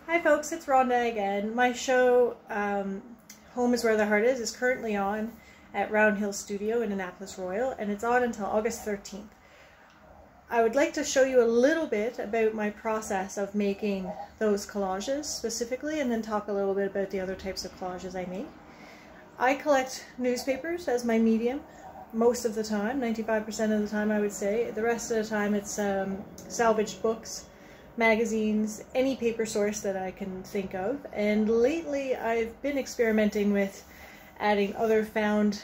Hi folks, it's Rhonda again. My show, Home is Where the Heart is currently on at Round Hill Studio in Annapolis Royal, and it's on until August 13th. I would like to show you a little bit about my process of making those collages specifically, and then talk a little bit about the other types of collages I make. I collect newspapers as my medium most of the time, 95% of the time I would say. The rest of the time it's salvaged books, magazines, any paper source that I can think of. And lately I've been experimenting with adding other found,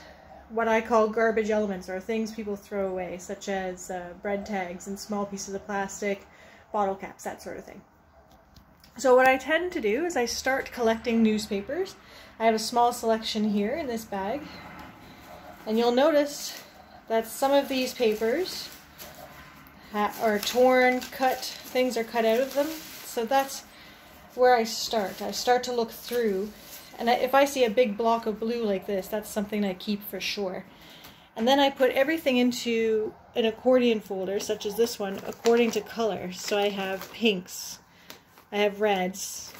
what I call garbage elements, or things people throw away, such as bread tags and small pieces of plastic, bottle caps, that sort of thing. So what I tend to do is I start collecting newspapers. I have a small selection here in this bag, and you'll notice that some of these papers are torn, cut, things are cut out of them. So that's where I start. I start to look through, and if I see a big block of blue like this, that's something I keep for sure. And then I put everything into an accordion folder, such as this one, according to color. So I have pinks, I have reds,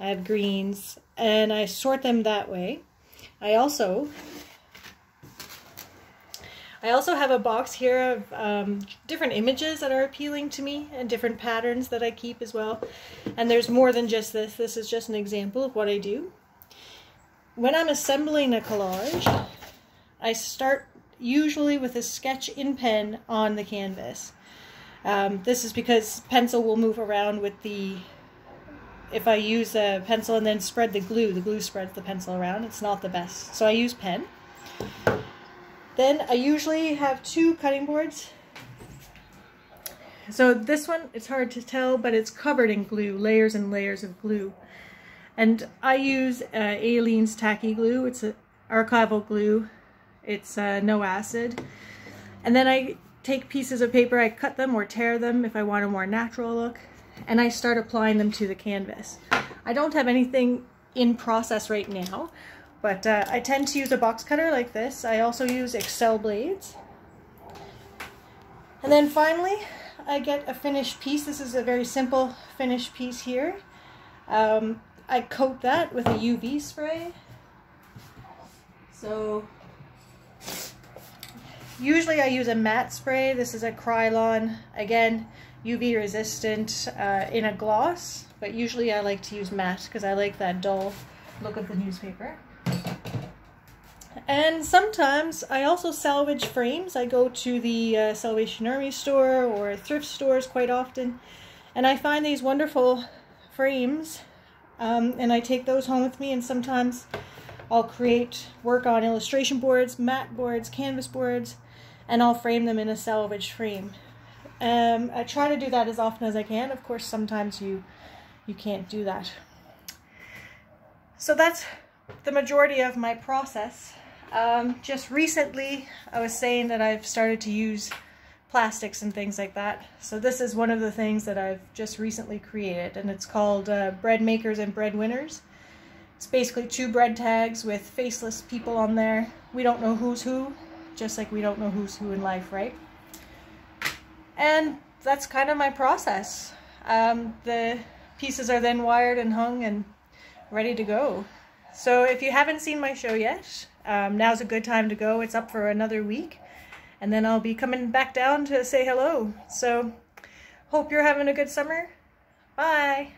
I have greens, and I sort them that way. I also have a box here of different images that are appealing to me and different patterns that I keep as well. And there's more than just this. This is just an example of what I do. When I'm assembling a collage, I start usually with a sketch in pen on the canvas. This is because pencil will move around with the... If I use a pencil and then spread the glue spreads the pencil around. It's not the best. So I use pen. Then I usually have two cutting boards. So this one, it's hard to tell, but it's covered in glue, layers and layers of glue. And I use Aleene's tacky glue. It's an archival glue. It's no acid. And then I take pieces of paper, I cut them or tear them if I want a more natural look, and I start applying them to the canvas. I don't have anything in process right now, but I tend to use a box cutter like this. I also use Excel blades. And then finally, I get a finished piece. This is a very simple finished piece here. I coat that with a UV spray. So usually I use a matte spray. This is a Krylon, again, UV resistant, in a gloss, but usually I like to use matte because I like that dull look of the newspaper. And sometimes I also salvage frames. I go to the Salvation Army store or thrift stores quite often, and I find these wonderful frames, and I take those home with me, and sometimes I'll work on illustration boards, matte boards, canvas boards, and I'll frame them in a salvage frame. I try to do that as often as I can. Of course, sometimes you can't do that. So that's the majority of my process. Just recently, I was saying that I've started to use plastics and things like that. So this is one of the things that I've just recently created, and it's called Bread Makers and Bread Winners. It's basically two bread tags with faceless people on there. We don't know who's who, just like we don't know who's who in life, right? And that's kind of my process. The pieces are then wired and hung and ready to go. So if you haven't seen my show yet, now's a good time to go. It's up for another week, and then I'll be coming back down to say hello. So hope you're having a good summer. Bye!